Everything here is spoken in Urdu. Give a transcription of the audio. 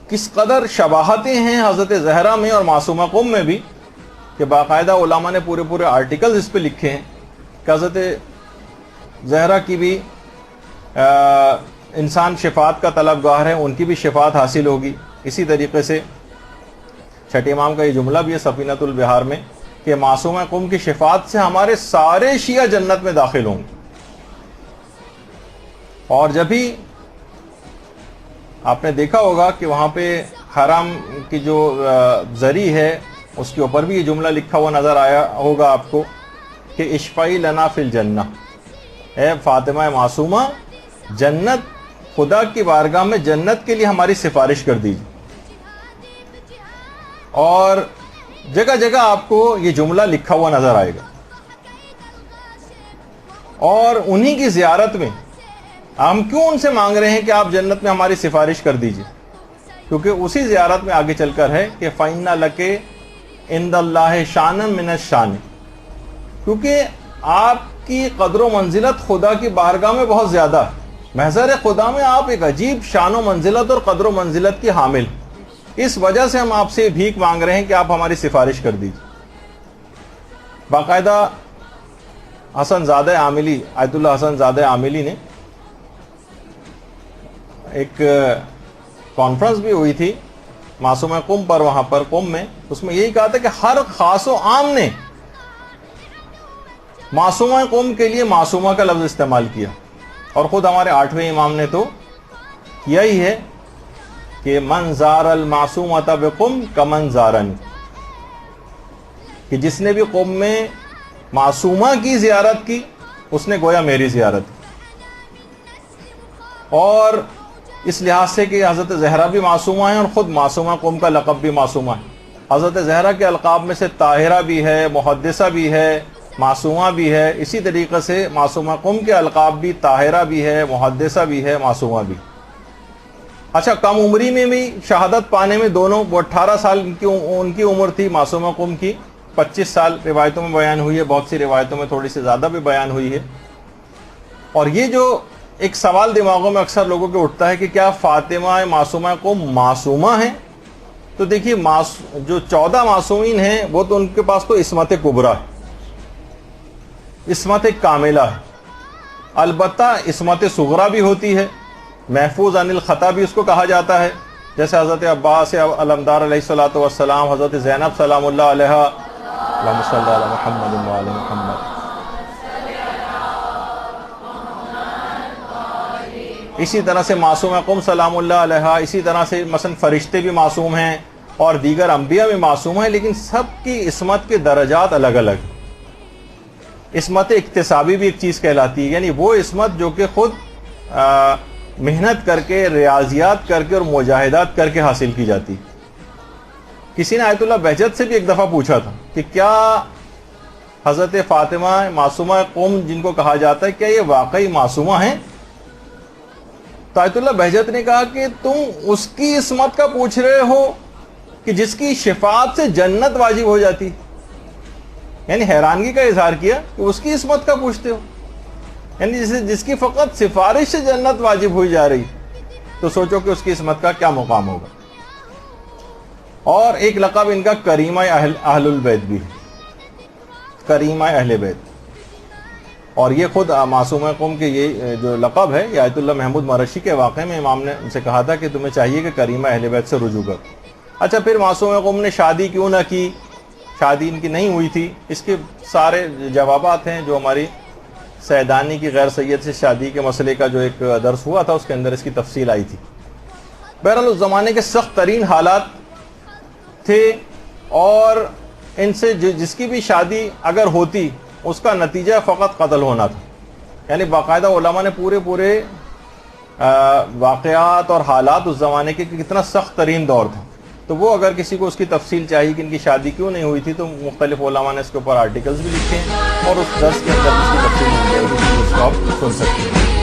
کس قدر شباہتیں ہیں حضرت زہرا میں اور معصومہ قم میں بھی، کہ باقاعدہ علماء نے پورے آرٹیکلز اس پہ لکھے ہیں کہ حضرت زہرا کی بھی انسان شفاعت کا طلبگار ہے، ان کی بھی شفاعت حاصل ہوگی۔ اسی طریقے سے چھٹے امام کا یہ جملہ بھی ہے سفینۃ البحار میں کہ معصومہ قم کی شفاعت سے ہمارے سارے شیعہ جنت میں داخل ہوں گے۔ اور جب بھی آپ نے دیکھا ہوگا کہ وہاں پہ حرم کی جو زری ہے اس کے اوپر بھی یہ جملہ لکھا ہوا نظر آیا ہوگا آپ کو کہ اشفعی لنا فی الجنہ، اے فاطمہ معصومہ جنت، خدا کی بارگاہ میں جنت کے لیے ہماری سفارش کر دیجیے۔ اور جگہ جگہ آپ کو یہ جملہ لکھا ہوا نظر آئے گا، اور انہی کی زیارت میں ہم کیوں ان سے مانگ رہے ہیں کہ آپ جنت میں ہماری سفارش کر دیجیے؟ کیونکہ اسی زیارت میں آگے چل کر ہے کہ فَإِنَّ لَكَ عِندَ اللَّهِ شَانًا مِنَ الشَّانِ، کیونکہ آپ کی قدر و منزلت خدا کی بارگاہ میں بہت زیادہ ہے۔ محضر خدا میں آپ ایک عجیب شان و منزلت اور قدر و منزلت کی حامل، اس وجہ سے ہم آپ سے بھیک مانگ رہے ہیں کہ آپ ہماری سفارش کر دیجیے۔ باقاعدہ حسن زادہ عاملی، آیت اللہ حسن زادہ عاملی نے ایک کانفرنس بھی ہوئی تھی معصومہ قم پر، وہاں پر قم میں، اس میں یہی کہا تھا کہ ہر خاص و عام نے معصومہ قم کے لیے معصومہ کا لفظ استعمال کیا، اور خود ہمارے 8ویں امام نے تو کیا ہی ہے کہ من زار المعصومۃ بقم کمن زارنی، کہ جس نے بھی قم میں معصومہ کی زیارت کی اس نے گویا میری زیارت کی۔ اور اس لحاظ سے کہ حضرت زہرا بھی معصومہ ہیں اور خود معصومہ قم کا لقب بھی معصومہ ہے۔ حضرت زہرا کے القاب میں سے طاہرہ بھی ہے، محدثہ بھی ہے، معصومہ بھی ہے، اسی طریقے سے معصومہ قم کے القاب بھی طاہرہ بھی ہے، محدثہ بھی ہے، معصومہ بھی۔ اچھا، کم عمری میں بھی شہادت پانے میں دونوں، وہ 18 سال ان کی عمر تھی معصومہ قم کی، 25 سال روایتوں میں بیان ہوئی ہے، بہت سی روایتوں میں تھوڑی سی زیادہ بھی بیان ہوئی ہے۔ اور یہ جو ایک سوال دماغوں میں اکثر لوگوں کے اٹھتا ہے کہ کیا فاطمہ معصومہ قم معصومہ ہیں؟ تو دیکھیے جو 14 معصومین ہیں وہ تو ان کے پاس تو عصمت کبریٰ ہے، عصمت کاملہ ہے، البتہ عصمت صغریٰ بھی ہوتی ہے، محفوظ عن الخطا بھی اس کو کہا جاتا ہے، جیسے حضرت عباس علمدار علیہ السلام، حضرت زینب سلام اللہ علیہا، اللہم صلی علی محمد وعلی محمد۔ اسی طرح سے معصومہ قم سلام اللہ علیہا، اسی طرح سے مثلا فرشتے بھی معصوم ہیں اور دیگر انبیاء بھی معصوم ہیں، لیکن سب کی عصمت کے درجات الگ الگ۔ عصمت اکتسابی بھی ایک چیز کہلاتی ہے، یعنی وہ عصمت جو کہ خود محنت کر کے، ریاضیات کر کے اور مجاہدات کر کے حاصل کی جاتی۔ کسی نے آیت اللہ بہجت سے بھی ایک دفعہ پوچھا تھا کہ کیا حضرت فاطمہ معصومہ قم جن کو کہا جاتا ہے کیا یہ واقعی معصومہ ہیں؟ تو آیت اللہ بہجت نے کہا کہ تم اس کی عصمت کا پوچھ رہے ہو کہ جس کی شفاعت سے جنت واجب ہو جاتی، یعنی حیرانگی کا اظہار کیا کہ اس کی عصمت کا پوچھتے ہو، یعنی جس کی فقط سفارش سے جنت واجب ہوئی جا رہی، تو سوچو کہ اس کی عصمت کا کیا مقام ہوگا۔ اور ایک لقب ان کا کریمہ اہل البیت بھی ہے، کریمہ اہل بیت، اور یہ خود معصومہ قم کے یہ جو لقب ہے یہ آیت اللہ محمود مرشی کے واقعے میں امام نے ان سے کہا تھا کہ تمہیں چاہیے کہ کریمہ اہل بیت سے رجوع کرو۔ اچھا، پھر معصومہ قم نے شادی کیوں نہ کی؟ شادی ان کی نہیں ہوئی تھی، اس کے سارے جوابات ہیں جو ہماری سیدانی کی غیر سید سے شادی کے مسئلے کا جو ایک درس ہوا تھا اس کے اندر اس کی تفصیل آئی تھی۔ بہرحال اس زمانے کے سخت ترین حالات تھے، اور ان سے جس کی بھی شادی اگر ہوتی اس کا نتیجہ فقط قتل ہونا تھا، یعنی باقاعدہ علماء نے پورے واقعات اور حالات اس زمانے کے کتنا سخت ترین دور تھا، تو وہ اگر کسی کو اس کی تفصیل چاہیے کہ ان کی شادی کیوں نہیں ہوئی تھی تو مختلف علماء نے اس کے اوپر آرٹیکلز بھی لکھے ہیں، اور اس درس کے اندر اس کی تفصیل مل جائے گی، اس کو آپ سن سکتے ہیں۔